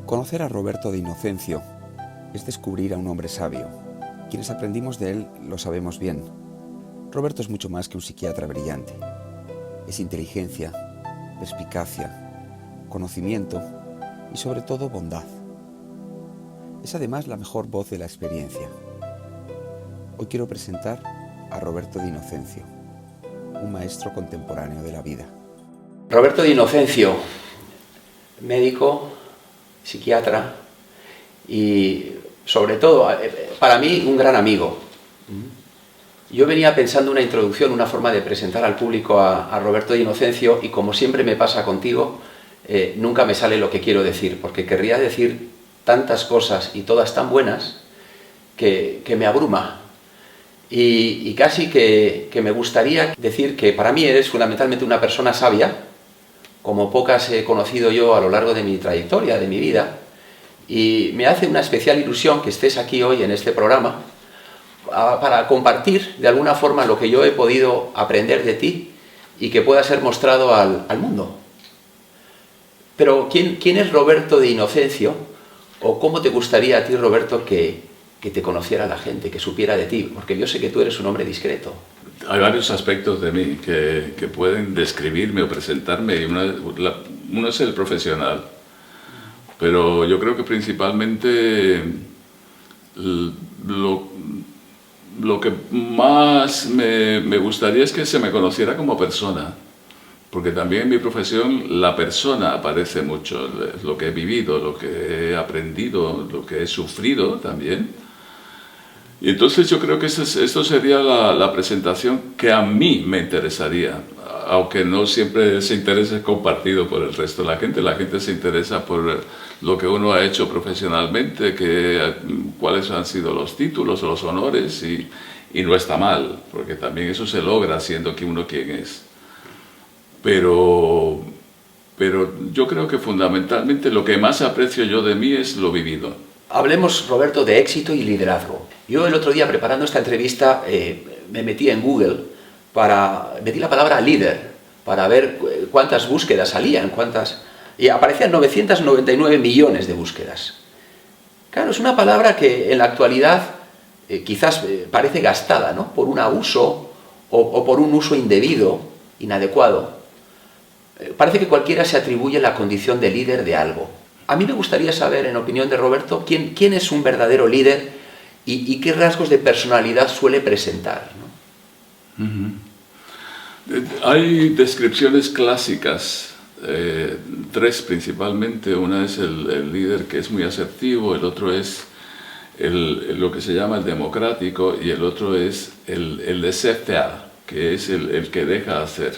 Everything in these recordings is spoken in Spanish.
Conocer a Roberto de Inocencio es descubrir a un hombre sabio. Quienes aprendimos de él lo sabemos bien. Roberto es mucho más que un psiquiatra brillante. Es inteligencia, perspicacia, conocimiento y sobre todo bondad. Es además la mejor voz de la experiencia. Hoy quiero presentar a Roberto de Inocencio, un maestro contemporáneo de la vida. Roberto de Inocencio, médico, psiquiatra y sobre todo, para mí, un gran amigo. Yo venía pensando una introducción, una forma de presentar al público a Roberto de Inocencio y como siempre me pasa contigo, nunca me sale lo que quiero decir, porque querría decir tantas cosas y todas tan buenas que me abruma. Y casi que me gustaría decir que para mí eres fundamentalmente una persona sabia, como pocas he conocido yo a lo largo de mi trayectoria, de mi vida, y me hace una especial ilusión que estés aquí hoy en este programa para compartir de alguna forma lo que yo he podido aprender de ti y que pueda ser mostrado al mundo. Pero ¿quién es Roberto de Inocencio? ¿O cómo te gustaría a ti, Roberto, que te conociera la gente, que supiera de ti? Porque yo sé que tú eres un hombre discreto. Hay varios aspectos de mí que pueden describirme o presentarme, y uno es el profesional, pero yo creo que principalmente lo que más me gustaría es que se me conociera como persona, porque también en mi profesión la persona aparece mucho, lo que he vivido, lo que he aprendido, lo que he sufrido también. Y entonces yo creo que esto sería la presentación que a mí me interesaría, aunque no siempre ese interés es compartido por el resto de la gente. La gente se interesa por lo que uno ha hecho profesionalmente, cuáles han sido los títulos o los honores, y no está mal, porque también eso se logra siendo que uno quien es. Pero yo creo que fundamentalmente lo que más aprecio yo de mí es lo vivido. Hablemos, Roberto, de éxito y liderazgo. Yo el otro día, preparando esta entrevista, me metí en Google, metí la palabra líder, para ver cuántas búsquedas salían, y aparecían 999 millones de búsquedas. Claro, es una palabra que en la actualidad quizás parece gastada, ¿no? Por un abuso o por un uso indebido, inadecuado. Parece que cualquiera se atribuye la condición de líder de algo. A mí me gustaría saber, en opinión de Roberto, quién es un verdadero líder y qué rasgos de personalidad suele presentar, ¿no? Hay descripciones clásicas, tres principalmente. Una es el líder que es muy asertivo, el otro es lo que se llama el democrático, y el otro es el laissez-faire, que es el que deja hacer.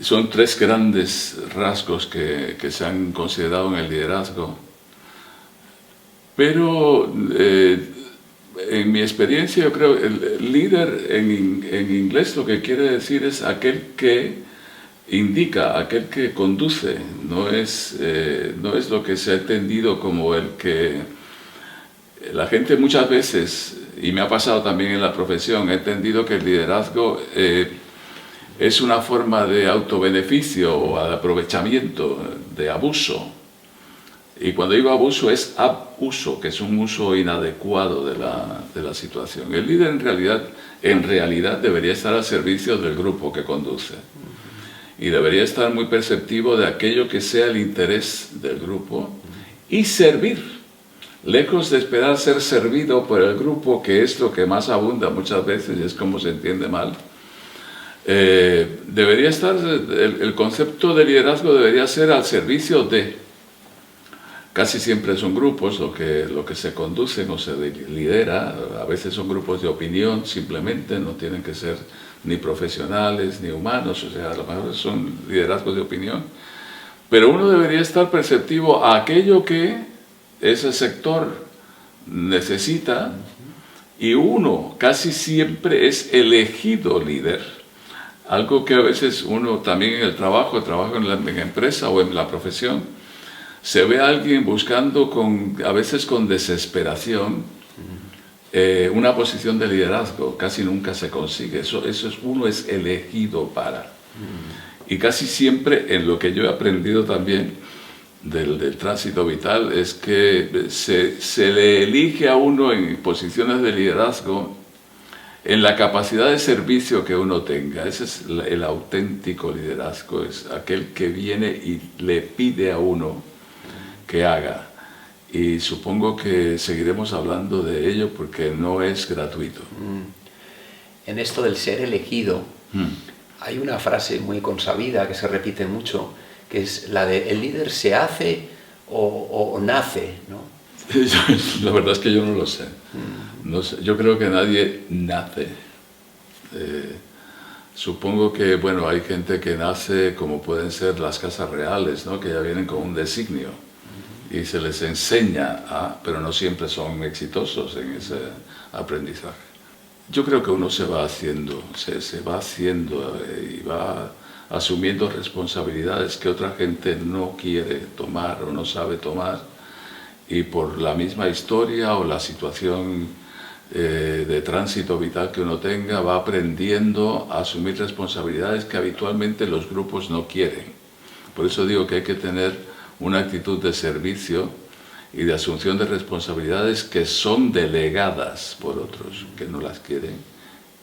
Son tres grandes rasgos que se han considerado en el liderazgo, pero en mi experiencia yo creo que el líder en inglés lo que quiere decir es aquel que indica, aquel que conduce, no es lo que se ha entendido como el que la gente muchas veces, y me ha pasado también en la profesión, he entendido que el liderazgo es una forma de autobeneficio o de aprovechamiento, de abuso. Y cuando digo abuso es abuso, que es un uso inadecuado de la situación. El líder en realidad debería estar al servicio del grupo que conduce. Y debería estar muy perceptivo de aquello que sea el interés del grupo y servir, lejos de esperar ser servido por el grupo, que es lo que más abunda muchas veces y es como se entiende mal. Debería estar, el concepto de liderazgo debería ser al servicio de. Casi siempre son grupos lo que se conducen o se lidera. A veces son grupos de opinión simplemente, no tienen que ser ni profesionales ni humanos, o sea, a lo mejor son liderazgos de opinión. Pero uno debería estar perceptivo a aquello que ese sector necesita, y uno casi siempre es elegido líder. Algo que a veces uno también en el trabajo en la empresa o en la profesión, se ve a alguien buscando a veces con desesperación una posición de liderazgo. Casi nunca se consigue. Uno es elegido para. Y casi siempre, en lo que yo he aprendido también, del tránsito vital es que se le elige a uno en posiciones de liderazgo en la capacidad de servicio que uno tenga. Ese es el auténtico liderazgo, es aquel que viene y le pide a uno que haga. Y supongo que seguiremos hablando de ello porque no es gratuito. En esto del ser elegido, hay una frase muy consabida que se repite mucho, que es la de el líder se hace o nace, ¿no? La verdad es que yo no lo sé. No sé. Yo creo que nadie nace. Supongo que, bueno, hay gente que nace como pueden ser las casas reales, ¿no? Que ya vienen con un designio y se les enseña, pero no siempre son exitosos en ese aprendizaje. Yo creo que uno se va haciendo y va asumiendo responsabilidades que otra gente no quiere tomar o no sabe tomar, y por la misma historia o la situación de tránsito vital que uno tenga, va aprendiendo a asumir responsabilidades que habitualmente los grupos no quieren. Por eso digo que hay que tener una actitud de servicio y de asunción de responsabilidades que son delegadas por otros que no las quieren,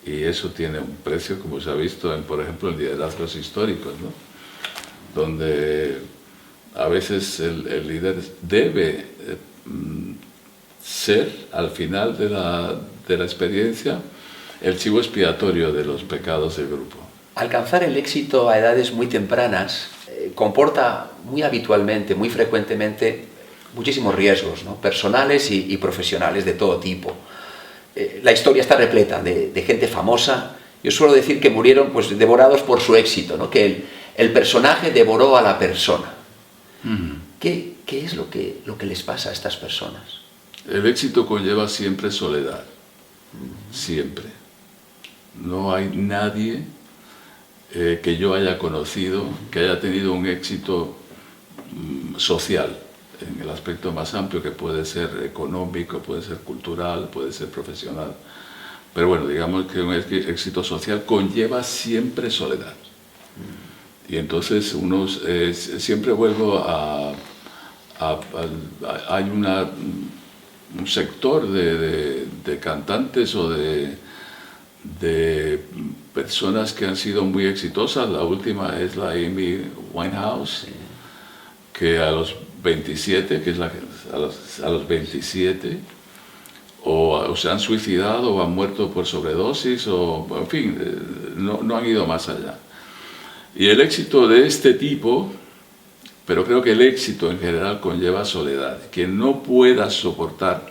y eso tiene un precio, como se ha visto por ejemplo en liderazgos históricos, ¿no? Donde a veces el líder debe ser al final de la experiencia el chivo expiatorio de los pecados del grupo. Alcanzar el éxito a edades muy tempranas comporta muy habitualmente, muy frecuentemente, muchísimos riesgos, ¿no? Personales y profesionales de todo tipo. La historia está repleta de gente famosa. Yo suelo decir que murieron pues devorados por su éxito, ¿no? Que el personaje devoró a la persona. ¿Qué es lo que les pasa a estas personas? El éxito conlleva siempre soledad. Siempre. No hay nadie que yo haya conocido que haya tenido un éxito social, en el aspecto más amplio, que puede ser económico, puede ser cultural, puede ser profesional. Pero bueno, digamos que un éxito social conlleva siempre soledad. Y entonces siempre vuelvo hay un sector de cantantes o de personas que han sido muy exitosas. La última es la Amy Winehouse, que a los 27, que es a los 27, o se han suicidado o han muerto por sobredosis, o en fin, no han ido más allá. Y el éxito de este tipo, pero creo que el éxito en general conlleva soledad. Quien no pueda soportar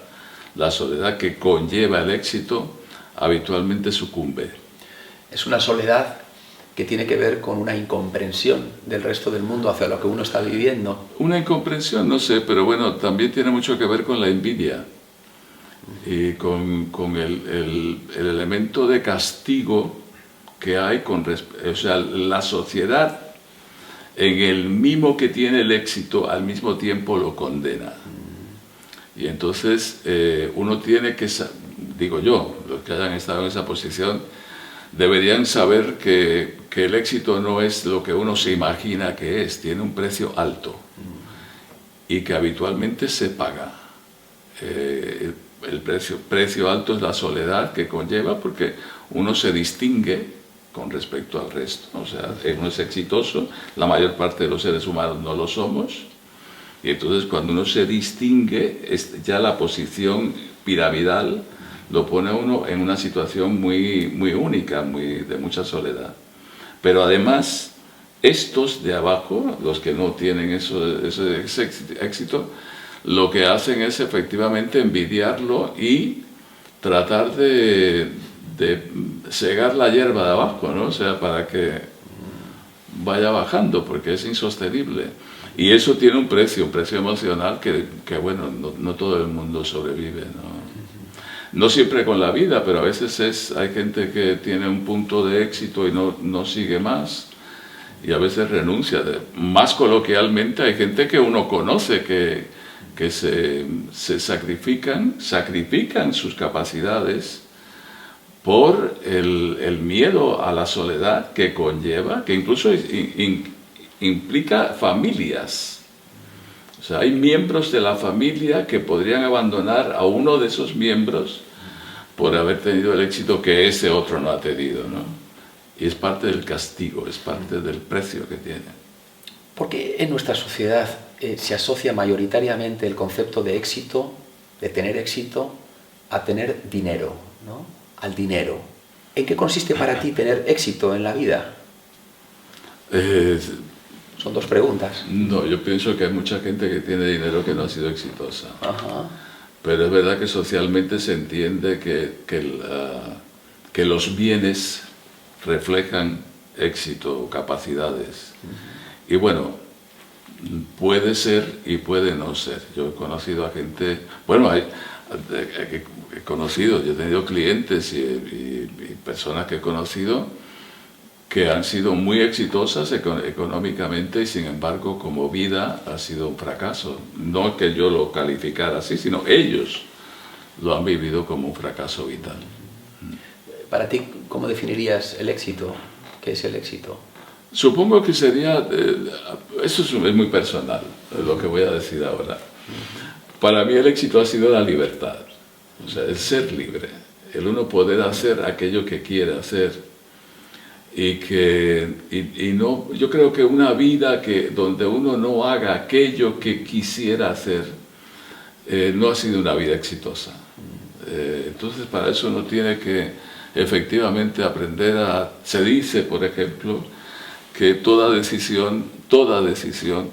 la soledad que conlleva el éxito, habitualmente sucumbe. Es una soledad que tiene que ver con una incomprensión del resto del mundo hacia lo que uno está viviendo. Una incomprensión, no sé, pero bueno, también tiene mucho que ver con la envidia y con el elemento de castigo que hay o sea, la sociedad en el mimo que tiene el éxito al mismo tiempo lo condena. Y entonces uno tiene que, digo yo, los que hayan estado en esa posición deberían saber que el éxito no es lo que uno se imagina que es, tiene un precio alto y que habitualmente se paga. El precio alto es la soledad que conlleva, porque uno se distingue con respecto al resto. O sea, uno es exitoso, la mayor parte de los seres humanos no lo somos, y entonces cuando uno se distingue, ya la posición piramidal lo pone a uno en una situación muy, muy única, de mucha soledad. Pero además, estos de abajo, los que no tienen ese éxito, lo que hacen es efectivamente envidiarlo y tratar de segar la hierba de abajo, ¿no? O sea, para que vaya bajando, porque es insostenible. Y eso tiene un precio emocional que bueno, no todo el mundo sobrevive, ¿no? No siempre con la vida, pero a veces hay gente que tiene un punto de éxito y no sigue más, y a veces renuncia. Más coloquialmente, hay gente que uno conoce que se sacrifican sus capacidades por el miedo a la soledad que conlleva, que incluso implica familias. O sea, hay miembros de la familia que podrían abandonar a uno de esos miembros por haber tenido el éxito que ese otro no ha tenido, ¿no? Y es parte del castigo, es parte del precio que tiene. ¿Por qué en nuestra sociedad se asocia mayoritariamente el concepto de éxito, de tener éxito, a tener dinero, ¿no? Al dinero? ¿En qué consiste para ti tener éxito en la vida? Son dos preguntas. No, yo pienso que hay mucha gente que tiene dinero que no ha sido exitosa. Ajá. Pero es verdad que socialmente se entiende que los bienes reflejan éxito o capacidades. Y bueno, puede ser y puede no ser. Yo he conocido a gente, bueno, he conocido, yo he tenido clientes y personas que he conocido que han sido muy exitosas económicamente y sin embargo como vida ha sido un fracaso. No que yo lo calificara así, sino ellos lo han vivido como un fracaso vital. Para ti, ¿cómo definirías el éxito? ¿Qué es el éxito? Supongo que sería, eso es muy personal, lo que voy a decir ahora. Para mí el éxito ha sido la libertad, o sea, el ser libre, el uno poder hacer aquello que quiere hacer. Y no, yo creo que una vida donde uno no haga aquello que quisiera hacer no ha sido una vida exitosa. Entonces para eso uno tiene que efectivamente aprender se dice, por ejemplo, que toda decisión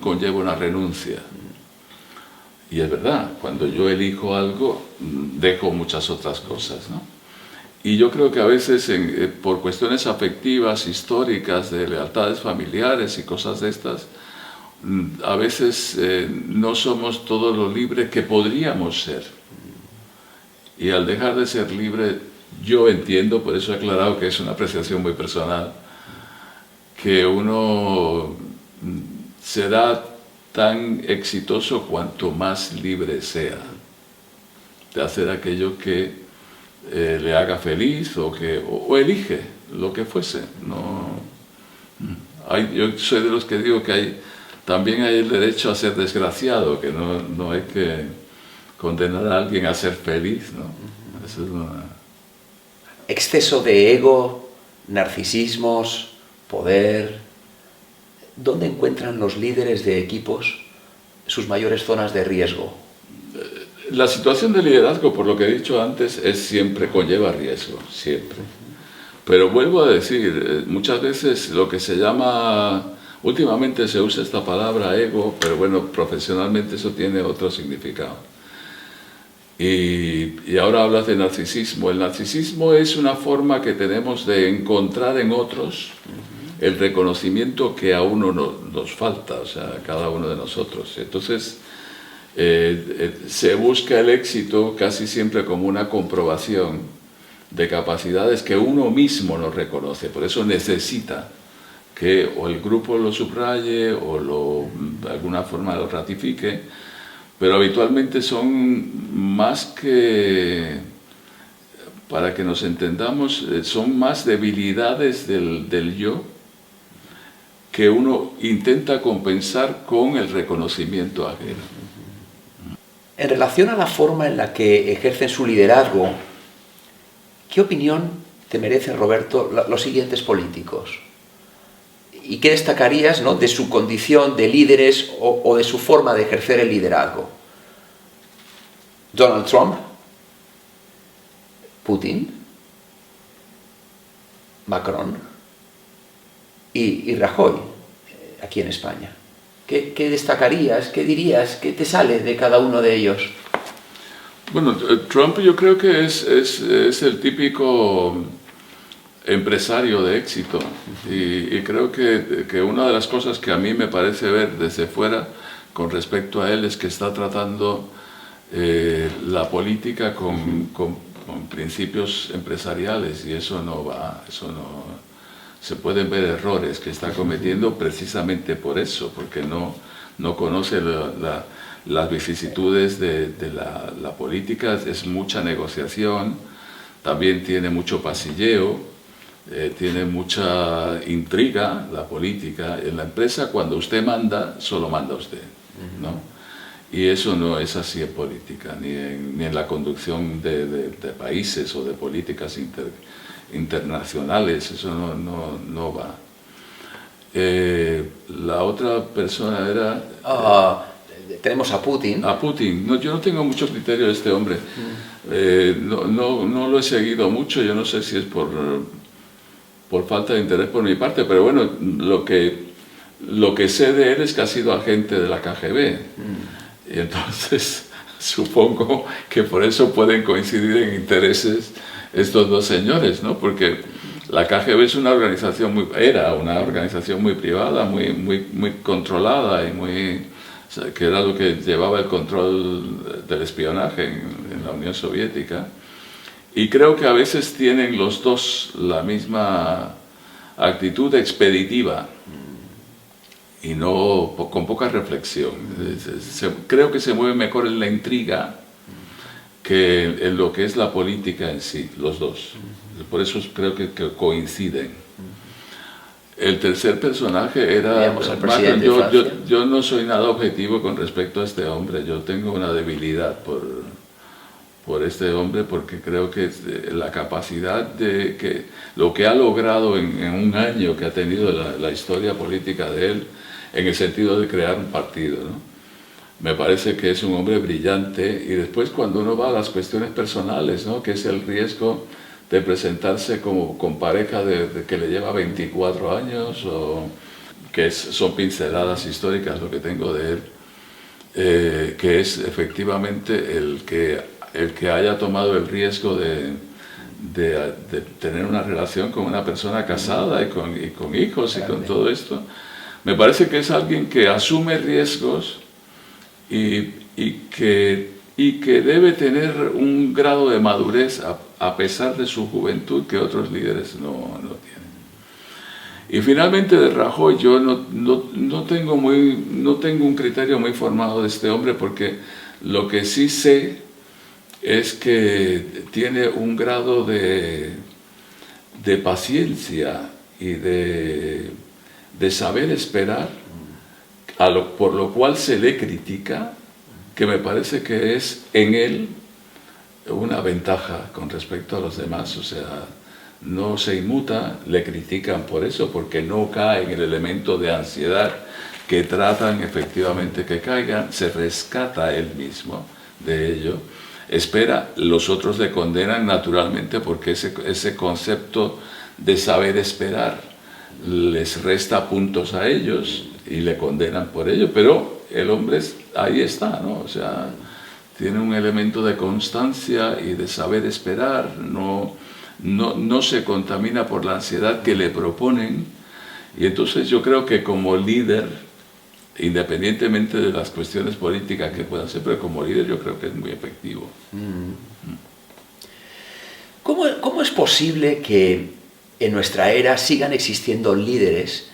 conlleva una renuncia. Y es verdad, cuando yo elijo algo, dejo muchas otras cosas, ¿no? Y yo creo que a veces por cuestiones afectivas, históricas, de lealtades familiares y cosas de estas, a veces no somos todo lo libres que podríamos ser. Y al dejar de ser libre, yo entiendo, por eso he aclarado que es una apreciación muy personal, que uno será tan exitoso cuanto más libre sea de hacer aquello que le haga feliz o elige lo que fuese. Yo soy de los que digo que también hay el derecho a ser desgraciado, que no hay que condenar a alguien a ser feliz, ¿no? Eso es Exceso de ego, narcisismos, poder. ¿Dónde encuentran los líderes de equipos sus mayores zonas de riesgo? La situación de liderazgo, por lo que he dicho antes, siempre conlleva riesgo, siempre. Pero vuelvo a decir, muchas veces lo que se llama, últimamente se usa esta palabra ego, pero bueno, profesionalmente eso tiene otro significado. Y ahora hablas de narcisismo. El narcisismo es una forma que tenemos de encontrar en otros el reconocimiento que a uno nos falta, o sea, a cada uno de nosotros. Entonces, se busca el éxito casi siempre como una comprobación de capacidades que uno mismo no reconoce. Por eso necesita que o el grupo lo subraye o de alguna forma lo ratifique, pero habitualmente son más que, para que nos entendamos, son más debilidades del yo que uno intenta compensar con el reconocimiento ajeno. En relación a la forma en la que ejercen su liderazgo, ¿qué opinión te merecen, Roberto, los siguientes políticos? ¿Y qué destacarías, ¿no?, de su condición de líderes o de su forma de ejercer el liderazgo? Donald Trump, Putin, Macron y Rajoy, aquí en España. ¿Qué destacarías? ¿Qué dirías? ¿Qué te sale de cada uno de ellos? Bueno, Trump yo creo que es el típico empresario de éxito y creo que una de las cosas que a mí me parece ver desde fuera con respecto a él es que está tratando la política con principios empresariales y eso no va, se pueden ver errores que está cometiendo precisamente por eso, porque no conoce las vicisitudes de la política. Es mucha negociación, también tiene mucho pasilleo, tiene mucha intriga la política. En la empresa, cuando usted manda, solo manda usted, ¿no? Y eso no es así en política, ni en la conducción de países o de políticas internacionales, eso no va. La otra persona era... tenemos a Putin. A Putin. No, yo no tengo mucho criterio de este hombre. No lo he seguido mucho, yo no sé si es por falta de interés por mi parte, pero bueno, lo que sé de él es que ha sido agente de la KGB. Y entonces supongo que por eso pueden coincidir en intereses estos dos señores, ¿no? Porque la KGB es era una organización muy privada, muy controlada y que era lo que llevaba el control del espionaje en la Unión Soviética. Y creo que a veces tienen los dos la misma actitud expeditiva y con poca reflexión. Creo que se mueve mejor en la intriga que en lo que es la política en sí, los dos. Por eso creo que coinciden. El tercer personaje era... Yo no soy nada objetivo con respecto a este hombre. Yo tengo una debilidad por este hombre porque creo que la capacidad de que lo que ha logrado en un año que ha tenido la historia política de él, en el sentido de crear un partido, ¿no? Me parece que es un hombre brillante. Y después cuando uno va a las cuestiones personales, ¿no? Que es el riesgo de presentarse con pareja que le lleva 24 años, o que son pinceladas históricas lo que tengo de él, que es efectivamente el que haya tomado el riesgo de tener una relación con una persona casada y con hijos y con todo esto. Me parece que es alguien que asume riesgos y que debe tener un grado de madurez a pesar de su juventud que otros líderes no tienen. Y finalmente de Rajoy yo no tengo un criterio muy formado de este hombre, porque lo que sí sé es que tiene un grado de paciencia y de saber esperar, por lo cual se le critica, que me parece que es en él una ventaja con respecto a los demás. O sea, no se inmuta, le critican por eso, porque no cae en el elemento de ansiedad que tratan efectivamente que caigan, se rescata él mismo de ello, espera, los otros le condenan naturalmente porque ese concepto de saber esperar les resta puntos a ellos y le condenan por ello, pero el hombre ahí está, ¿no? O sea, tiene un elemento de constancia y de saber esperar, no se contamina por la ansiedad que le proponen, y entonces yo creo que como líder, independientemente de las cuestiones políticas que puedan ser, pero como líder yo creo que es muy efectivo. ¿Cómo es posible que en nuestra era sigan existiendo líderes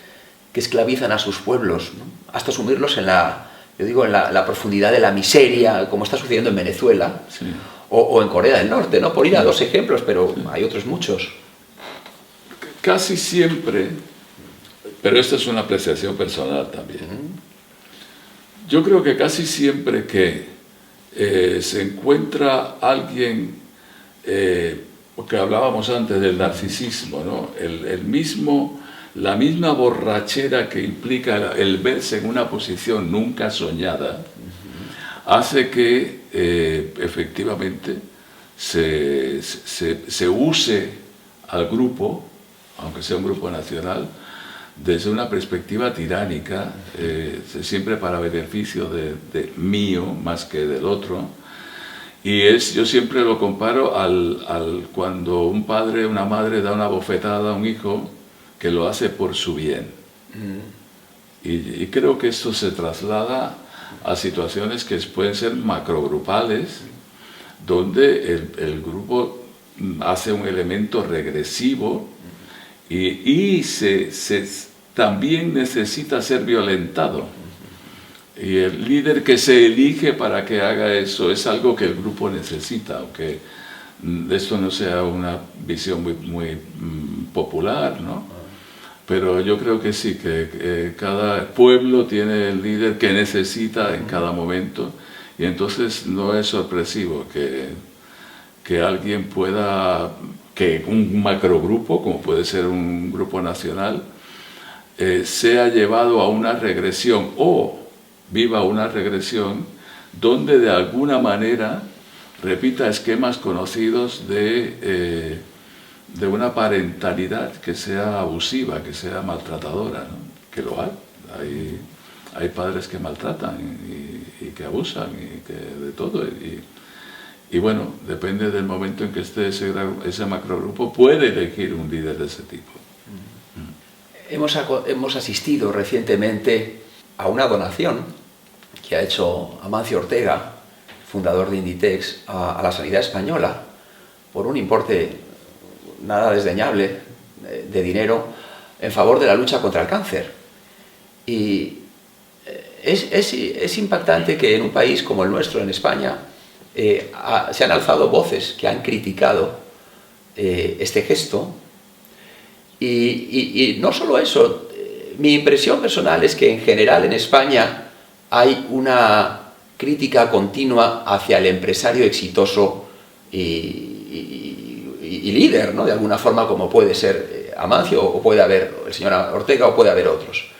que esclavizan a sus pueblos, ¿no? Hasta sumirlos en la profundidad de la miseria, como está sucediendo en Venezuela, sí, o en Corea del Norte, ¿no? Por ir a dos ejemplos, pero sí, hay otros muchos. Casi siempre, pero esta es una apreciación personal también. Yo creo que casi siempre que se encuentra alguien, porque hablábamos antes del narcisismo, ¿no? La misma borrachera que implica el verse en una posición nunca soñada, hace que efectivamente se use al grupo, aunque sea un grupo nacional, desde una perspectiva tiránica, siempre para beneficio de mío más que del otro. Y yo siempre lo comparo cuando un padre o una madre da una bofetada a un hijo que lo hace por su bien. Y creo que esto se traslada a situaciones que pueden ser macrogrupales, donde el grupo hace un elemento regresivo y también necesita ser violentado. Y el líder que se elige para que haga eso es algo que el grupo necesita, aunque esto no sea una visión muy popular, ¿no? pero yo creo que sí, que cada pueblo tiene el líder que necesita en cada momento, y entonces no es sorpresivo que alguien pueda, que un macrogrupo, como puede ser un grupo nacional, sea llevado a una regresión o viva una regresión donde de alguna manera repita esquemas conocidos de una parentalidad que sea abusiva, que sea maltratadora, ¿no? Que lo hay. Hay padres que maltratan y que abusan y que de todo. Y bueno, depende del momento en que esté ese macrogrupo, puede elegir un líder de ese tipo. Hemos asistido recientemente a una donación que ha hecho Amancio Ortega, fundador de Inditex, a la sanidad española, por un importe nada desdeñable de dinero en favor de la lucha contra el cáncer. Y es impactante que en un país como el nuestro, en España, se han alzado voces que han criticado este gesto. Y no solo eso, mi impresión personal es que en general en España hay una crítica continua hacia el empresario exitoso y líder, ¿no? De alguna forma, como puede ser Amancio, o puede haber el señor Ortega, o puede haber otros.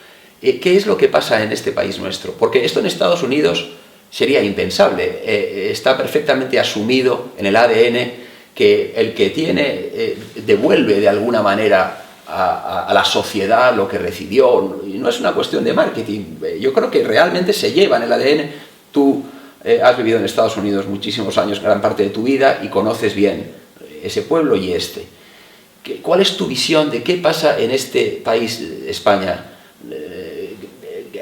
¿Qué es lo que pasa en este país nuestro? Porque esto en Estados Unidos sería impensable. Está perfectamente asumido en el ADN que el que tiene devuelve de alguna manera a la sociedad lo que recibió, y no es una cuestión de marketing. Yo creo que realmente se lleva en el ADN. Tú has vivido en Estados Unidos muchísimos años, gran parte de tu vida, y conoces bien ese pueblo y este. ¿Cuál es tu visión de qué pasa en este país, España?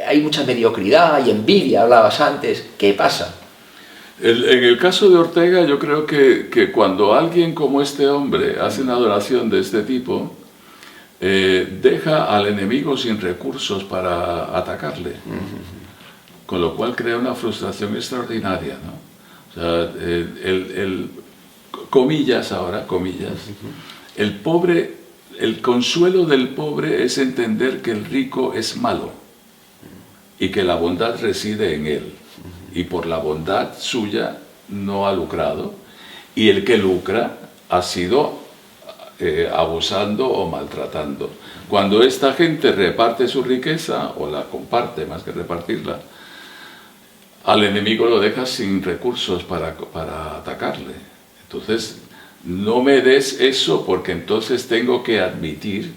Hay mucha mediocridad, hay envidia, hablabas antes. ¿Qué pasa? En el caso de Ortega, yo creo que cuando alguien como este hombre hace una donación de este tipo, deja al enemigo sin recursos para atacarle, con lo cual crea una frustración extraordinaria, ¿no? O sea, comillas ahora, comillas, el pobre, el consuelo del pobre es entender que el rico es malo y que la bondad reside en él, y por la bondad suya no ha lucrado, y el que lucra ha sido abusando o maltratando. Cuando esta gente reparte su riqueza, o la comparte más que repartirla, al enemigo lo deja sin recursos para atacarle. Entonces, no me des eso, porque entonces tengo que admitir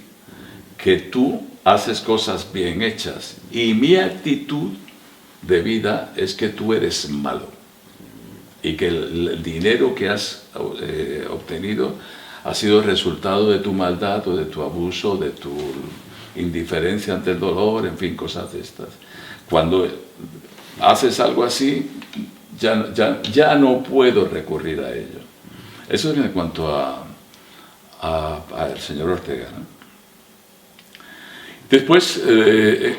que tú haces cosas bien hechas, y mi actitud de vida es que tú eres malo, y que el dinero que has obtenido ha sido resultado de tu maldad, o de tu abuso, de tu indiferencia ante el dolor, en fin, cosas de estas. Cuando haces algo así, ya no puedo recurrir a ello. Eso es en cuanto al señor Ortega, ¿no? Después, en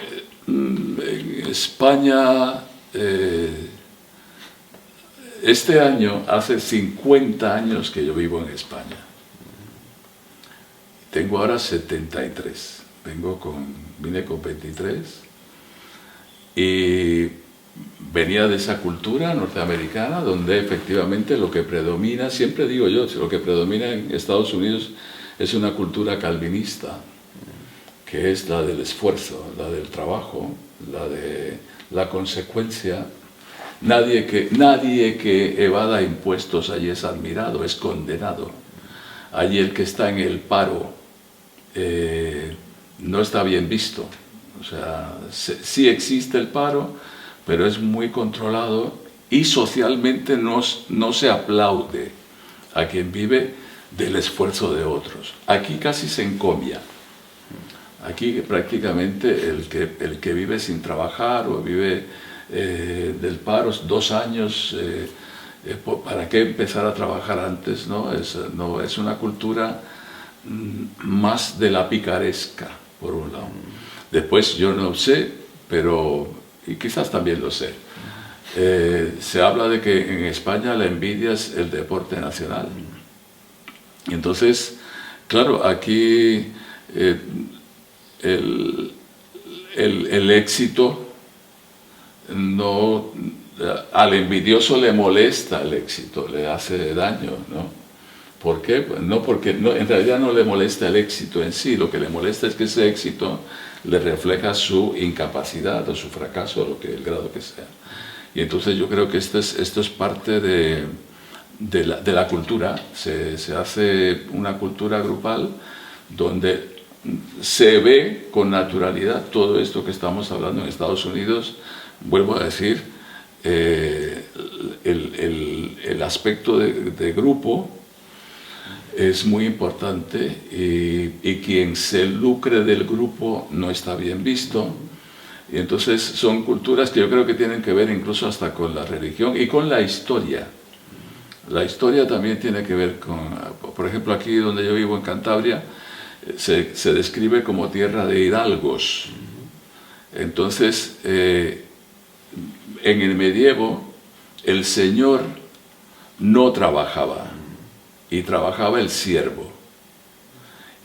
España, este año hace 50 años que yo vivo en España. Tengo ahora 73. Vine con 23 y venía de esa cultura norteamericana donde efectivamente lo que predomina, siempre digo yo, lo que predomina en Estados Unidos es una cultura calvinista, que es la del esfuerzo, la del trabajo, la de la consecuencia. Nadie que evada impuestos allí es admirado, es condenado. Allí el que está en el paro no está bien visto. O sea, sí existe el paro, pero es muy controlado, y socialmente no se aplaude a quien vive del esfuerzo de otros. Aquí casi se encomia. Aquí prácticamente el que vive sin trabajar, o vive del paro 2 años, ¿para qué empezar a trabajar antes? No, es una cultura más de la picaresca, por un lado. Después yo no sé, y quizás también lo sé, se habla de que en España la envidia es el deporte nacional. Y entonces, claro, aquí el éxito no... Al envidioso le molesta el éxito, le hace daño, ¿no? ¿Por qué? Pues no, porque no, en realidad no le molesta el éxito en sí, lo que le molesta es que ese éxito le refleja su incapacidad o su fracaso, el grado que sea. Y entonces yo creo que esto es parte de la cultura. Se hace una cultura grupal donde se ve con naturalidad todo esto que estamos hablando en Estados Unidos. Vuelvo a decir, el aspecto de grupo es muy importante y quien se lucre del grupo no está bien visto. Y entonces son culturas que yo creo que tienen que ver incluso hasta con la religión y con la historia. La historia también tiene que ver con, por ejemplo, aquí donde yo vivo en Cantabria, se describe como tierra de hidalgos. Entonces, en el medievo, el señor no trabajaba y trabajaba el siervo.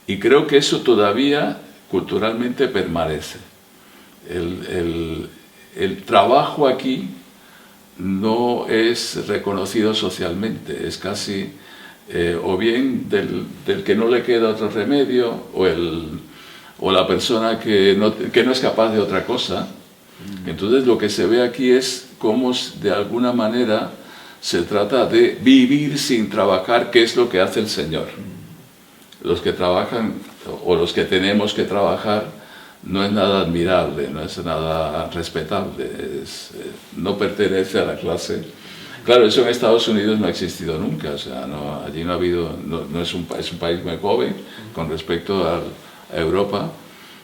Y creo que eso todavía culturalmente permanece. El trabajo aquí no es reconocido socialmente, es casi o bien del que no le queda otro remedio o la persona que no es capaz de otra cosa. Entonces lo que se ve aquí es cómo de alguna manera se trata de vivir sin trabajar, que es lo que hace el Señor. Los que trabajan o los que tenemos que trabajar no es nada admirable, no es nada respetable, no pertenece a la clase. Claro, eso en Estados Unidos no ha existido nunca, o sea, allí no ha habido, es un país muy joven con respecto a Europa.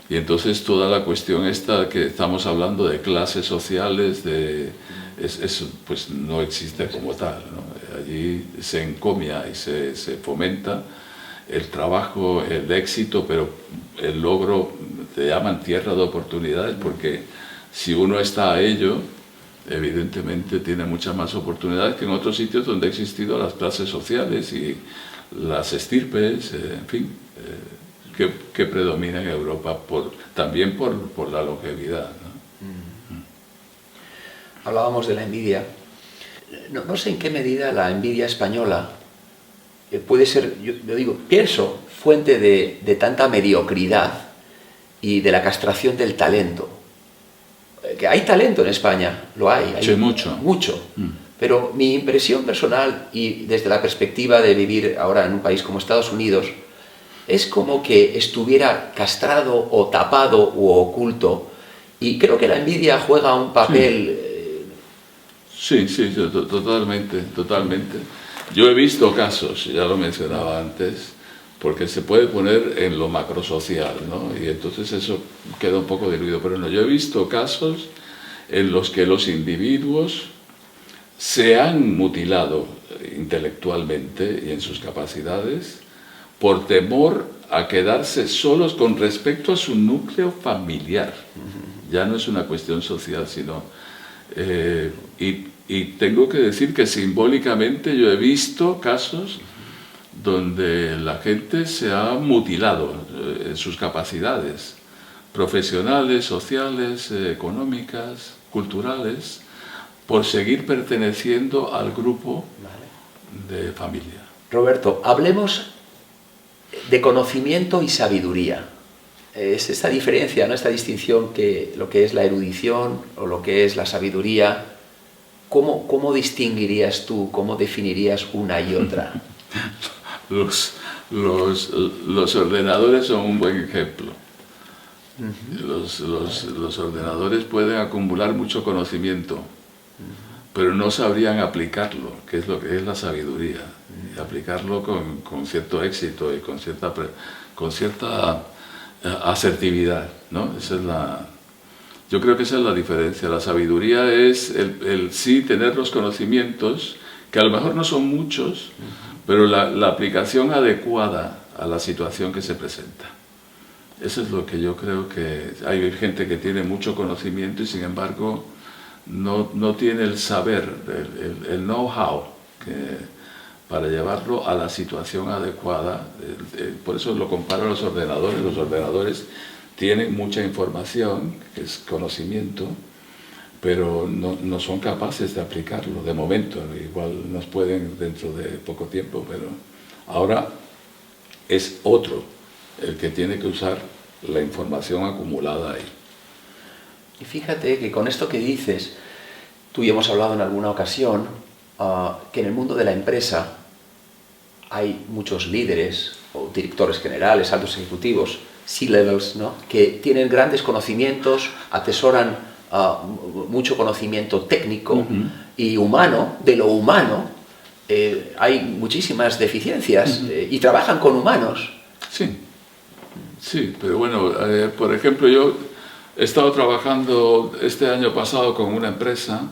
Y entonces toda la cuestión esta que estamos hablando de clases sociales, pues no existe como tal, ¿no? Allí se encomia y se fomenta el trabajo, el éxito, pero el logro, te llaman tierra de oportunidades, porque si uno está a ello, evidentemente tiene muchas más oportunidades que en otros sitios donde han existido las clases sociales y las estirpes, en fin, que predomina en Europa, también por la longevidad, ¿no? Hablábamos de la envidia. No sé en qué medida la envidia española puede ser, yo digo, pienso, fuente de tanta mediocridad y de la castración del talento. Que hay talento en España, lo hay. Sí, mucho. Mucho. Pero mi impresión personal, y desde la perspectiva de vivir ahora en un país como Estados Unidos, es como que estuviera castrado o tapado u oculto, y creo que la envidia juega un papel... Sí, totalmente. Yo he visto casos, ya lo mencionaba antes, porque se puede poner en lo macrosocial, ¿no? Y entonces eso queda un poco diluido, pero no, yo he visto casos en los que los individuos se han mutilado intelectualmente y en sus capacidades por temor a quedarse solos con respecto a su núcleo familiar. Ya no es una cuestión social, sino... y tengo que decir que simbólicamente yo he visto casos donde la gente se ha mutilado en sus capacidades profesionales, sociales, económicas, culturales, por seguir perteneciendo al grupo de familia. Roberto, hablemos de conocimiento y sabiduría. Es esta diferencia, ¿no? Esta distinción que lo que es la erudición o lo que es la sabiduría. ¿Cómo distinguirías tú, cómo definirías una y otra? Los ordenadores son un buen ejemplo. Los ordenadores pueden acumular mucho conocimiento, pero no sabrían aplicarlo, que es lo que es la sabiduría, y aplicarlo con cierto éxito y con cierta asertividad, ¿no? Yo creo que esa es la diferencia. La sabiduría es el sí tener los conocimientos, que a lo mejor no son muchos, pero la aplicación adecuada a la situación que se presenta. Eso es lo que yo creo que hay gente que tiene mucho conocimiento y sin embargo no tiene el saber, el know-how para llevarlo a la situación adecuada. Por eso lo comparo a los ordenadores. Los ordenadores tienen mucha información, que es conocimiento, pero no son capaces de aplicarlo de momento. Igual nos pueden dentro de poco tiempo, pero ahora es otro el que tiene que usar la información acumulada ahí. Y fíjate que con esto que dices, tú y hemos hablado en alguna ocasión, que en el mundo de la empresa hay muchos líderes o directores generales, altos ejecutivos, C-levels, ¿no?, que tienen grandes conocimientos, atesoran mucho conocimiento técnico y humano. De lo humano hay muchísimas deficiencias y trabajan con humanos. Sí, pero bueno, por ejemplo, yo he estado trabajando este año pasado con una empresa,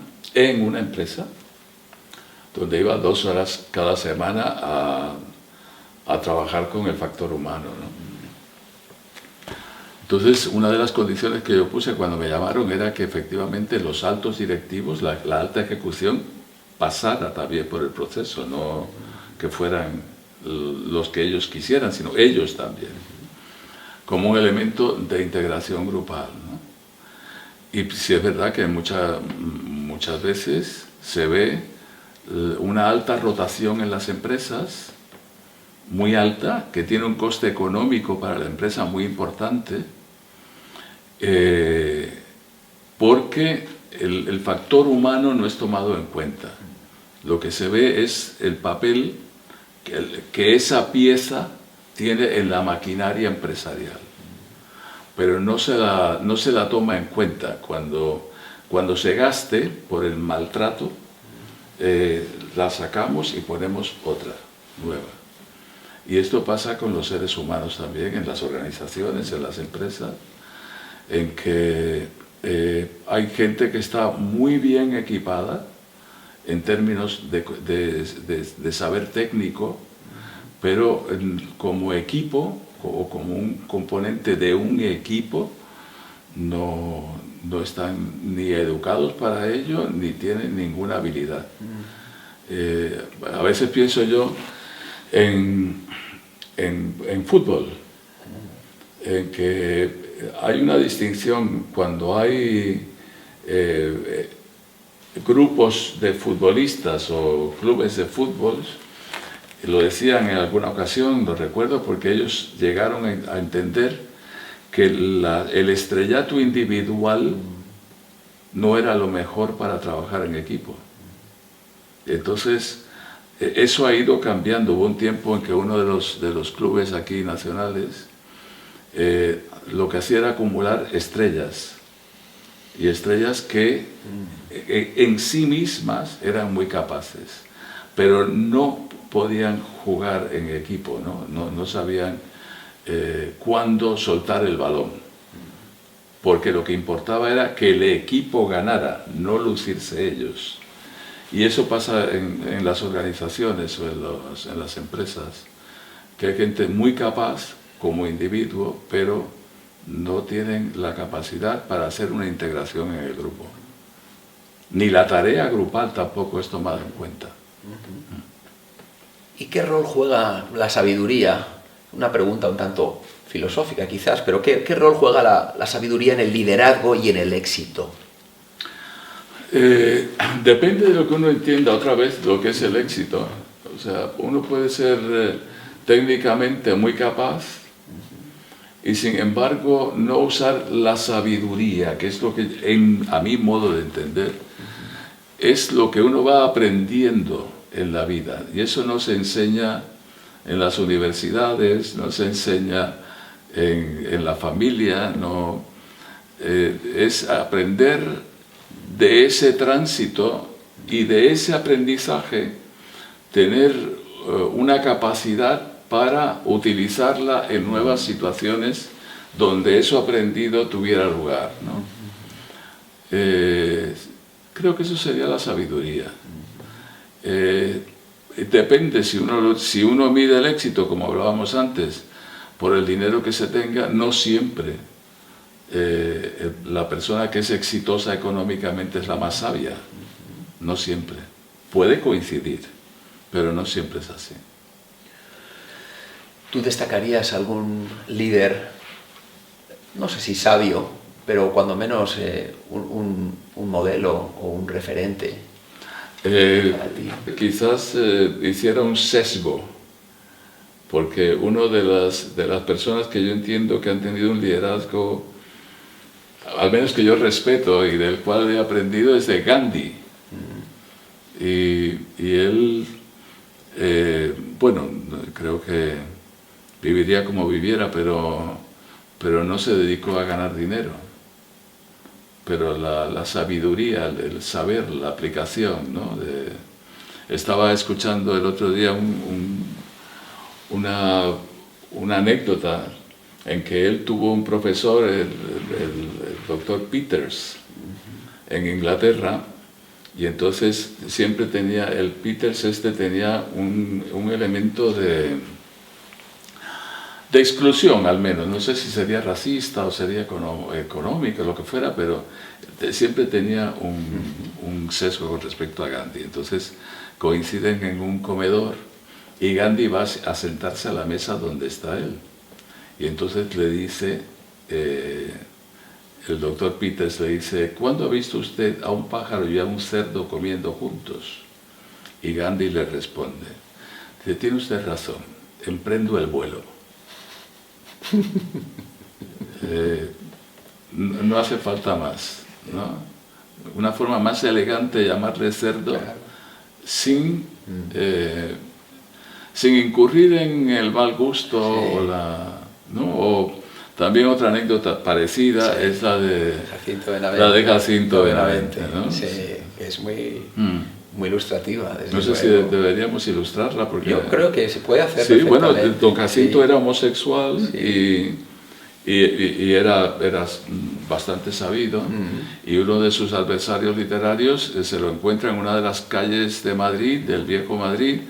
donde iba 2 horas cada semana a trabajar con el factor humano, ¿no? Entonces, una de las condiciones que yo puse cuando me llamaron era que efectivamente los altos directivos, la alta ejecución, pasara también por el proceso, no que fueran los que ellos quisieran, sino ellos también, como un elemento de integración grupal, ¿no? Y sí es verdad que muchas veces se ve una alta rotación en las empresas, muy alta, que tiene un coste económico para la empresa muy importante, porque el factor humano no es tomado en cuenta. Lo que se ve es el papel que esa pieza tiene en la maquinaria empresarial, pero no se la toma en cuenta. Cuando se gaste por el maltrato, la sacamos y ponemos otra, nueva. Y esto pasa con los seres humanos también, en las organizaciones, en las empresas, en que hay gente que está muy bien equipada en términos de saber técnico, pero como equipo o como un componente de un equipo no están ni educados para ello ni tienen ninguna habilidad. A veces pienso yo en fútbol, en que hay una distinción cuando hay grupos de futbolistas o clubes de fútbol. Lo decían en alguna ocasión, lo recuerdo, porque ellos llegaron a entender que el estrellato individual no era lo mejor para trabajar en equipo. Entonces, eso ha ido cambiando. Hubo un tiempo en que uno de los clubes aquí nacionales lo que hacía era acumular estrellas, y estrellas que en sí mismas eran muy capaces, pero no podían jugar en equipo, no sabían cuándo soltar el balón, porque lo que importaba era que el equipo ganara, no lucirse ellos. Y eso pasa en las organizaciones o en las empresas, que hay gente muy capaz como individuo, pero no tienen la capacidad para hacer una integración en el grupo. Ni la tarea grupal tampoco es tomada en cuenta. ¿Y qué rol juega la sabiduría? Una pregunta un tanto filosófica quizás, pero ¿qué rol juega la sabiduría en el liderazgo y en el éxito? Depende de lo que uno entienda otra vez lo que es el éxito. O sea, uno puede ser técnicamente muy capaz y sin embargo no usar la sabiduría, que es lo que, a mi modo de entender, es lo que uno va aprendiendo en la vida. Y eso no se enseña en las universidades, no se enseña en la familia, es aprender de ese tránsito y de ese aprendizaje, tener una capacidad para utilizarla en nuevas situaciones donde eso aprendido tuviera lugar, ¿no? Creo que eso sería la sabiduría. Depende, si uno mide el éxito, como hablábamos antes, por el dinero que se tenga, no siempre la persona que es exitosa económicamente es la más sabia. No siempre. Puede coincidir, pero no siempre es así. ¿Tú destacarías algún líder no sé si sabio, pero cuando menos un modelo o un referente para ti. Quizás hiciera un sesgo, porque una de las personas que yo entiendo que han tenido un liderazgo, al menos que yo respeto y del cual he aprendido, es de Gandhi. Y él, bueno, creo que viviría como viviera, pero no se dedicó a ganar dinero. Pero la sabiduría, el saber, la aplicación, ¿no? Estaba escuchando el otro día una anécdota en que él tuvo un profesor, el doctor Peters, en Inglaterra, y entonces siempre tenía, el Peters tenía un elemento de exclusión, al menos. No sé si sería racista o sería económico, lo que fuera, pero siempre tenía un sesgo con respecto a Gandhi. Entonces coinciden en un comedor y Gandhi va a sentarse a la mesa donde está él. Y entonces le dice, el doctor Peters le dice: ¿cuándo ha visto usted a un pájaro y a un cerdo comiendo juntos? Y Gandhi le responde, dice: tiene usted razón, emprendo el vuelo. No hace falta más, ¿no? Una forma más elegante de llamarle cerdo, claro, sin incurrir en el mal gusto, sí, ¿no? O también otra anécdota parecida, sí, es la de Jacinto Benavente, ¿no? Sí, que es muy ilustrativa. No sé si deberíamos ilustrarla, porque yo creo que se puede hacer. Sí, bueno, don Jacinto, sí, era homosexual, sí, y era bastante sabido, y uno de sus adversarios literarios se lo encuentra en una de las calles de Madrid, del viejo Madrid,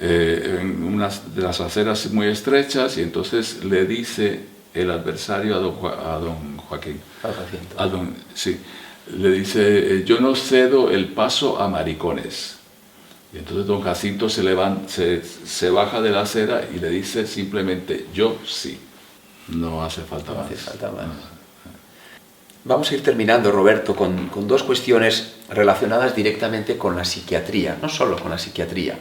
en una de las aceras muy estrechas, y entonces le dice el adversario a don Joaquín, sí, le dice: yo no cedo el paso a maricones. Y entonces don Jacinto se baja de la acera y le dice simplemente: yo sí. No hace falta más. Vamos a ir terminando, Roberto, con dos cuestiones relacionadas directamente con la psiquiatría, no solo con la psiquiatría.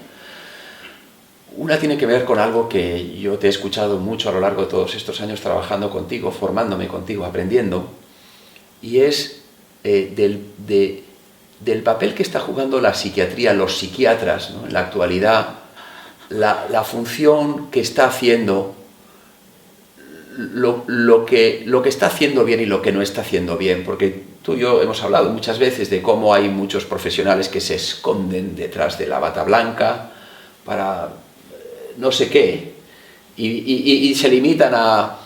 Una tiene que ver con algo que yo te he escuchado mucho a lo largo de todos estos años trabajando contigo, formándome contigo, aprendiendo, y es del papel que está jugando la psiquiatría, los psiquiatras, ¿no? En la actualidad, la función que está haciendo, lo que está haciendo bien y lo que no está haciendo bien, porque tú y yo hemos hablado muchas veces de cómo hay muchos profesionales que se esconden detrás de la bata blanca para no sé qué, y se limitan a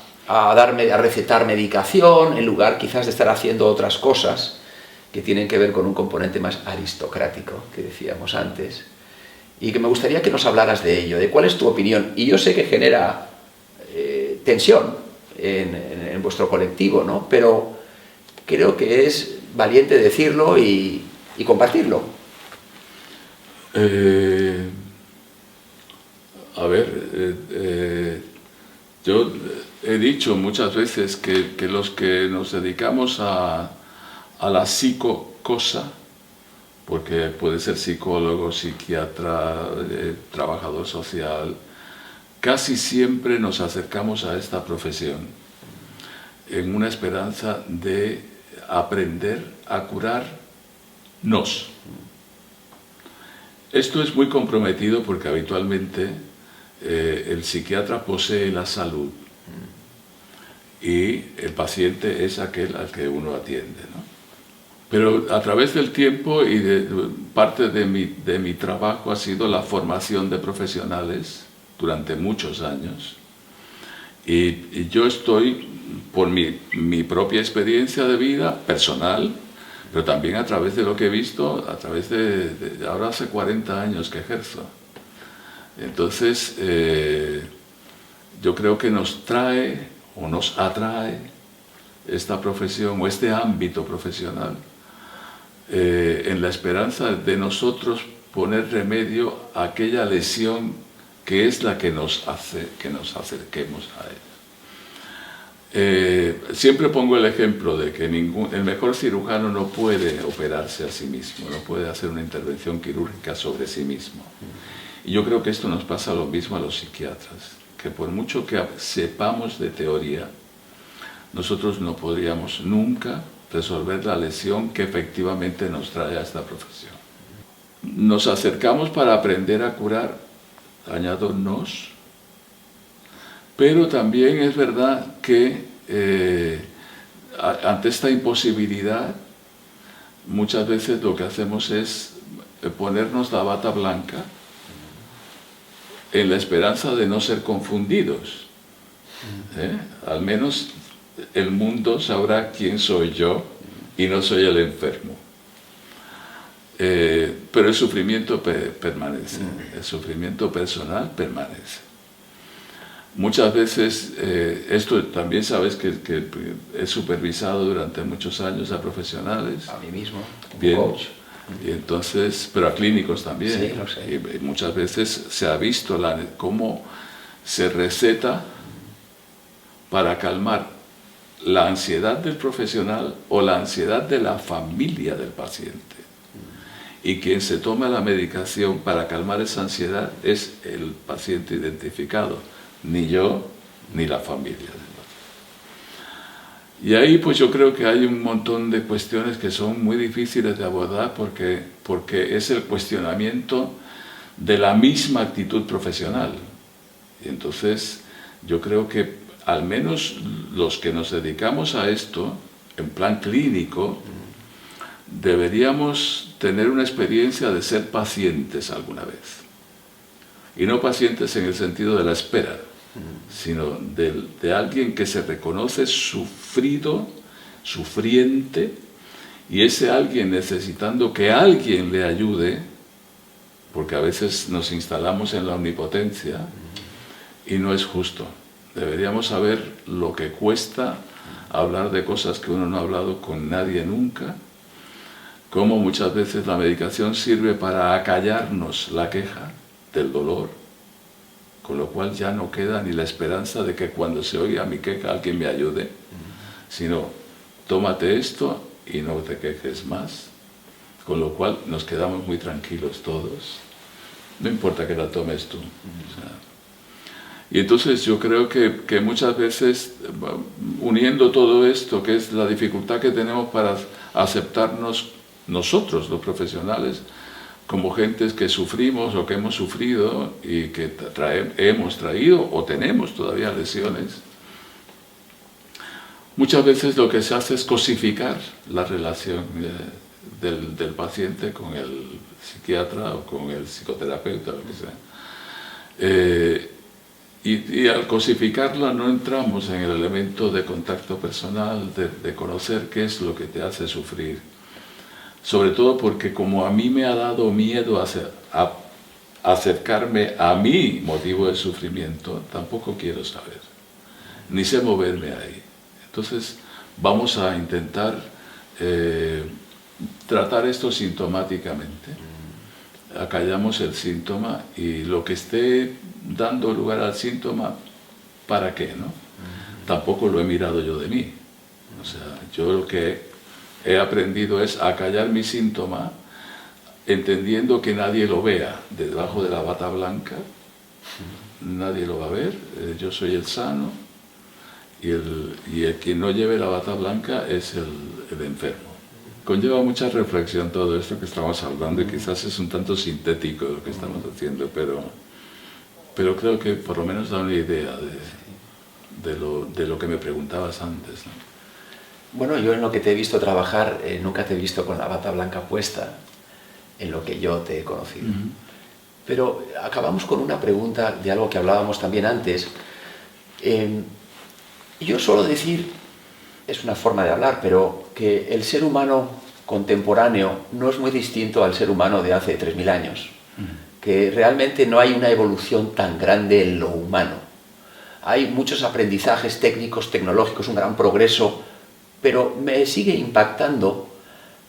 recetar medicación en lugar quizás de estar haciendo otras cosas que tienen que ver con un componente más aristocrático, que decíamos antes, y que me gustaría que nos hablaras de ello, de cuál es tu opinión. Y yo sé que genera tensión en vuestro colectivo, ¿no? Pero creo que es valiente decirlo y compartirlo. A ver, yo he dicho muchas veces que los que nos dedicamos a la psicocosa, porque puede ser psicólogo, psiquiatra, trabajador social, casi siempre nos acercamos a esta profesión en una esperanza de aprender a curarnos. Esto es muy comprometido porque habitualmente el psiquiatra posee la salud y el paciente es aquel al que uno atiende, ¿no? Pero a través del tiempo y parte de mi trabajo ha sido la formación de profesionales durante muchos años, y yo estoy, por mi propia experiencia de vida personal, pero también a través de lo que he visto, a través de ahora hace 40 años que ejerzo. Entonces, yo creo que nos trae o nos atrae esta profesión o este ámbito profesional en la esperanza de nosotros poner remedio a aquella lesión que es la que nos hace que nos acerquemos a Siempre pongo el ejemplo de que el mejor cirujano no puede operarse a sí mismo, no puede hacer una intervención quirúrgica sobre sí mismo. Y yo creo que esto nos pasa lo mismo a los psiquiatras, que por mucho que sepamos de teoría, nosotros no podríamos nunca resolver la lesión que efectivamente nos trae a esta profesión. Nos acercamos para aprender a curar, añado nos, pero también es verdad que ante esta imposibilidad, muchas veces lo que hacemos es ponernos la bata blanca en la esperanza de no ser confundidos. Al menos el mundo sabrá quién soy yo y no soy el enfermo. Pero el sufrimiento permanece, el sufrimiento personal permanece. Muchas veces, esto también sabes que he supervisado durante muchos años a profesionales. A mí mismo, como bien, coach. Y entonces, pero a clínicos también. Sí, lo sé. Y muchas veces se ha visto cómo se receta para calmar la ansiedad del profesional o la ansiedad de la familia del paciente. Y quien se toma la medicación para calmar esa ansiedad es el paciente identificado, ni yo ni la familia. Y ahí pues yo creo que hay un montón de cuestiones que son muy difíciles de abordar porque es el cuestionamiento de la misma actitud profesional. Y entonces yo creo que al menos los que nos dedicamos a esto, en plan clínico, deberíamos tener una experiencia de ser pacientes alguna vez. Y no pacientes en el sentido de la espera, sino de alguien que se reconoce sufrido, sufriente, y ese alguien necesitando que alguien le ayude, porque a veces nos instalamos en la omnipotencia y no es justo. Deberíamos saber lo que cuesta hablar de cosas que uno no ha hablado con nadie nunca, cómo muchas veces la medicación sirve para acallarnos la queja del dolor, con lo cual ya no queda ni la esperanza de que cuando se oiga mi queja alguien me ayude, sino tómate esto y no te quejes más, con lo cual nos quedamos muy tranquilos todos, no importa que la tomes tú. O sea, y entonces yo creo que muchas veces, uniendo todo esto, que es la dificultad que tenemos para aceptarnos nosotros, los profesionales, como gentes que sufrimos o que hemos sufrido y que hemos traído o tenemos todavía lesiones, muchas veces lo que se hace es cosificar la relación del paciente con el psiquiatra o con el psicoterapeuta, lo que sea. Y al cosificarla no entramos en el elemento de contacto personal, de conocer qué es lo que te hace sufrir. Sobre todo porque como a mí me ha dado miedo acercarme a mi motivo de sufrimiento, tampoco quiero saber, ni sé moverme ahí. Entonces vamos a intentar tratar esto sintomáticamente. Acallamos el síntoma y lo que esté dando lugar al síntoma, ¿para qué, no? Tampoco lo he mirado yo de mí. O sea, yo lo que he aprendido es a callar mi síntoma, entendiendo que nadie lo vea debajo de la bata blanca, nadie lo va a ver, yo soy el sano, y el quien no lleve la bata blanca es el enfermo. Conlleva mucha reflexión todo esto que estamos hablando y quizás es un tanto sintético lo que estamos haciendo, pero creo que por lo menos da una idea de lo que me preguntabas antes, ¿no? Bueno, yo en lo que te he visto trabajar, nunca te he visto con la bata blanca puesta, en lo que yo te he conocido. Pero acabamos con una pregunta de algo que hablábamos también antes. Yo suelo decir, es una forma de hablar, pero que el ser humano contemporáneo no es muy distinto al ser humano de hace 3000 años. Que realmente no hay una evolución tan grande en lo humano. Hay muchos aprendizajes técnicos, tecnológicos, un gran progreso, pero me sigue impactando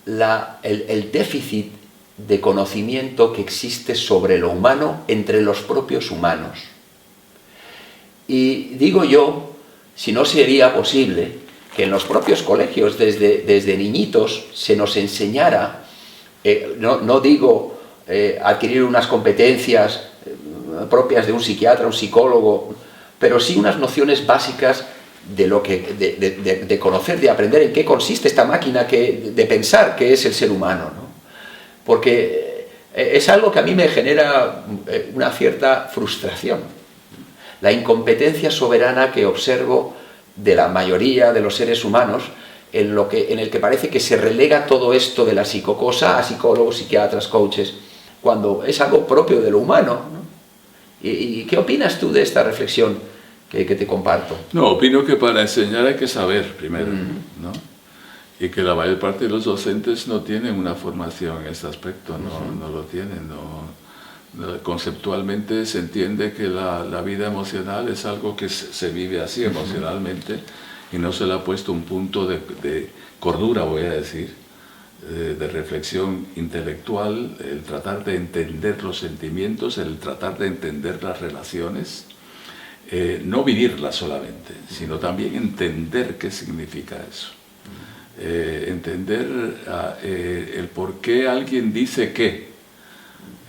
el déficit de conocimiento que existe sobre lo humano entre los propios humanos. Y digo yo si no sería posible que en los propios colegios, desde niñitos, se nos enseñara, no digo adquirir unas competencias propias de un psiquiatra, un psicólogo, pero sí unas nociones básicas de conocer, de aprender en qué consiste esta máquina de pensar que es el ser humano, ¿no? Porque es algo que a mí me genera una cierta frustración. La incompetencia soberana que observo de la mayoría de los seres humanos, en el que parece que se relega todo esto de la psicocosa a psicólogos, psiquiatras, coaches, cuando es algo propio de lo humano, ¿no? ¿Y qué opinas tú de esta reflexión que te comparto? No, opino que para enseñar hay que saber primero, ¿no? Y que la mayor parte de los docentes no tienen una formación en este aspecto, no lo tienen, conceptualmente se entiende que la vida emocional es algo que se vive así emocionalmente y no se le ha puesto un punto de cordura, voy a decir, de reflexión intelectual, el tratar de entender los sentimientos, el tratar de entender las relaciones, no vivirlas solamente, sino también entender qué significa eso. Entender el por qué alguien dice qué,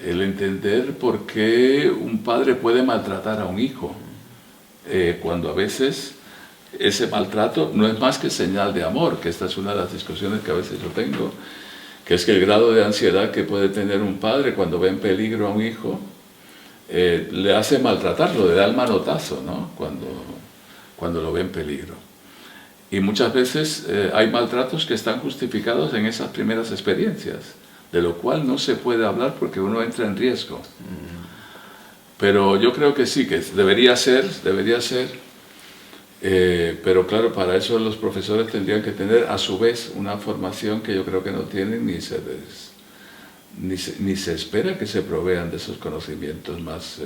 el entender por qué un padre puede maltratar a un hijo, cuando a veces ese maltrato no es más que señal de amor, que esta es una de las discusiones que a veces yo tengo, que es que el grado de ansiedad que puede tener un padre cuando ve en peligro a un hijo, le hace maltratarlo, le da el manotazo, ¿no? Cuando lo ve en peligro. Y muchas veces hay maltratos que están justificados en esas primeras experiencias, de lo cual no se puede hablar porque uno entra en riesgo. Pero yo creo que sí, que debería ser, pero claro, para eso los profesores tendrían que tener a su vez una formación que yo creo que no tienen ni se espera que se provean de esos conocimientos, más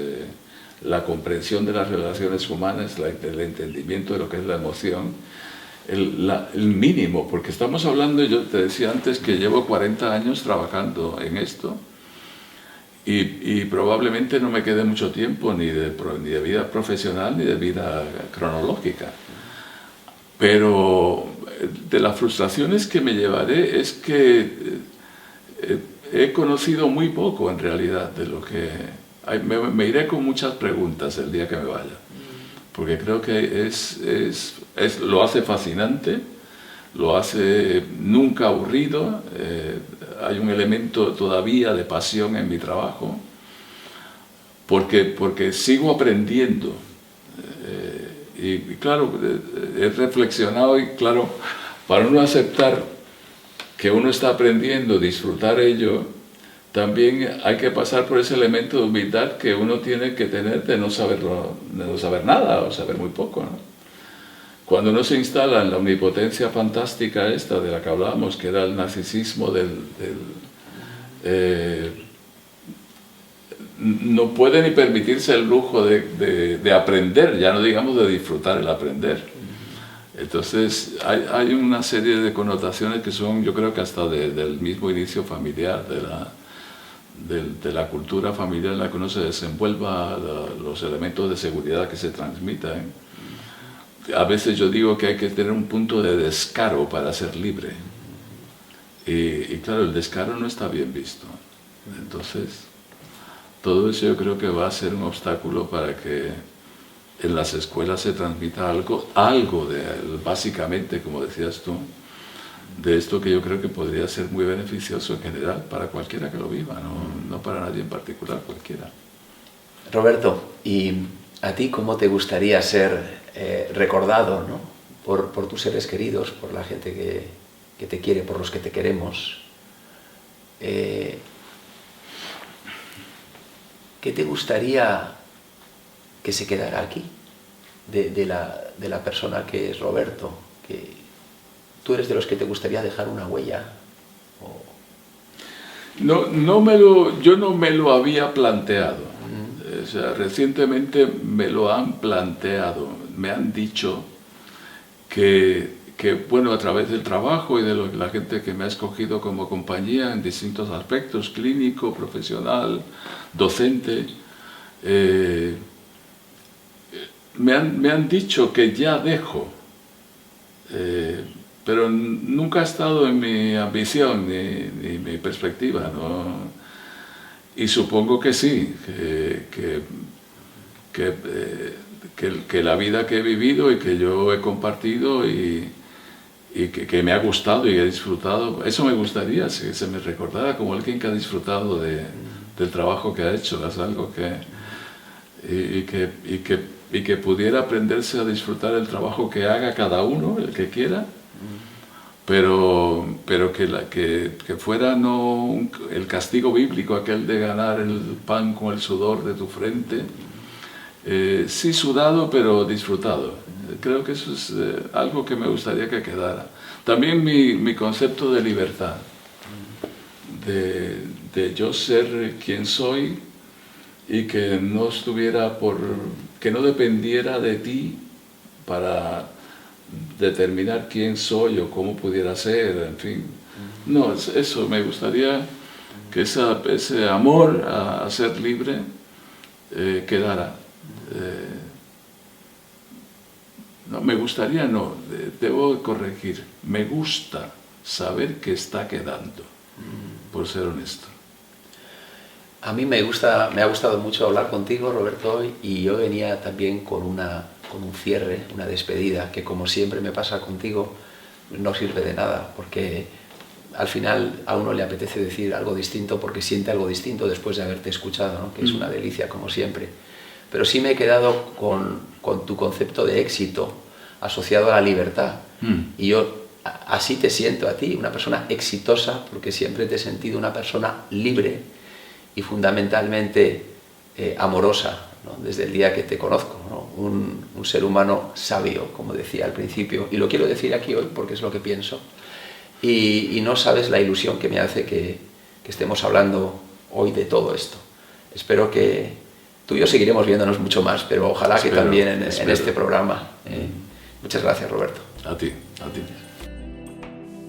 la comprensión de las relaciones humanas, el entendimiento de lo que es la emoción, el mínimo, porque estamos hablando, yo te decía antes que llevo 40 años trabajando en esto y probablemente no me quede mucho tiempo ni de vida profesional ni de vida cronológica, pero de las frustraciones que me llevaré es que he conocido muy poco en realidad de lo que... Me iré con muchas preguntas el día que me vaya, porque creo que lo hace fascinante, lo hace nunca aburrido, hay un elemento todavía de pasión en mi trabajo, porque sigo aprendiendo, y claro, he reflexionado y claro, para uno aceptar que uno está aprendiendo, disfrutar ello, también hay que pasar por ese elemento de humildad que uno tiene que tener de no saber nada o saber muy poco, ¿no? Cuando uno se instala en la omnipotencia fantástica esta de la que hablábamos, que era el narcisismo no puede ni permitirse el lujo de aprender, ya no digamos de disfrutar el aprender. Entonces hay una serie de connotaciones que son, yo creo que hasta del mismo inicio familiar, de la cultura familiar en la que uno se desenvuelva, los elementos de seguridad que se transmitan. A veces yo digo que hay que tener un punto de descaro para ser libre. Y claro, el descaro no está bien visto. Entonces, todo eso yo creo que va a ser un obstáculo para que en las escuelas se transmita algo básicamente, como decías tú, de esto que yo creo que podría ser muy beneficioso en general para cualquiera que lo viva, no para nadie en particular, cualquiera. Roberto, ¿y a ti cómo te gustaría ser recordado, ¿no? por tus seres queridos, por la gente que te quiere, por los que te queremos? ¿Qué te gustaría que se quedara aquí de la persona que es Roberto? ¿Tú eres de los que te gustaría dejar una huella? Yo no me lo había planteado. O sea, recientemente me lo han planteado. Me han dicho que bueno, a través del trabajo y de la gente que me ha escogido como compañía en distintos aspectos, clínico, profesional, docente, me han dicho que ya dejo, pero nunca ha estado en mi ambición ni mi perspectiva, ¿no? Y supongo que sí, que la vida que he vivido y que yo he compartido y que me ha gustado y he disfrutado, eso me gustaría, que se me recordara como alguien que ha disfrutado del trabajo que ha hecho. Es algo y que pudiera aprenderse a disfrutar el trabajo que haga cada uno, el que quiera, pero que fuera no el castigo bíblico, aquel de ganar el pan con el sudor de tu frente, sí sudado pero disfrutado. Creo que eso es algo que me gustaría que quedara. También mi concepto de libertad, de yo ser quien soy y que no estuviera que no dependiera de ti para determinar quién soy o cómo pudiera ser, en fin. No, eso me gustaría que ese amor a ser libre quedara. No, me gustaría, no, debo corregir. Me gusta saber que está quedando, por ser honesto. A mí me ha gustado mucho hablar contigo, Roberto, y yo venía también con un cierre, una despedida, que como siempre me pasa contigo, no sirve de nada, porque al final a uno le apetece decir algo distinto porque siente algo distinto después de haberte escuchado, ¿no? Que es una delicia, como siempre. Pero sí me he quedado con tu concepto de éxito asociado a la libertad. Y yo así te siento a ti, una persona exitosa, porque siempre te he sentido una persona libre y fundamentalmente amorosa, ¿no? Desde el día que te conozco, ¿no? Un ser humano sabio, como decía al principio, y lo quiero decir aquí hoy porque es lo que pienso. Y no sabes la ilusión que me hace que estemos hablando hoy de todo esto. Espero que tú y yo seguiremos viéndonos mucho más, pero ojalá que también en este programa. Muchas gracias, Roberto. A ti.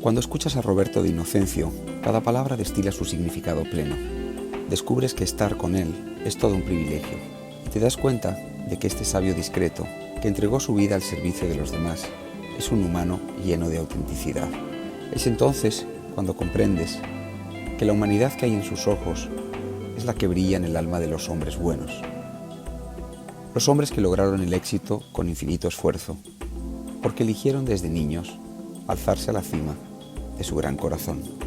Cuando escuchas a Roberto de Inocencio, cada palabra destila su significado pleno. Descubres que estar con él es todo un privilegio y te das cuenta de que este sabio discreto, que entregó su vida al servicio de los demás, es un humano lleno de autenticidad. Es entonces cuando comprendes que la humanidad que hay en sus ojos es la que brilla en el alma de los hombres buenos. Los hombres que lograron el éxito con infinito esfuerzo, porque eligieron desde niños alzarse a la cima de su gran corazón.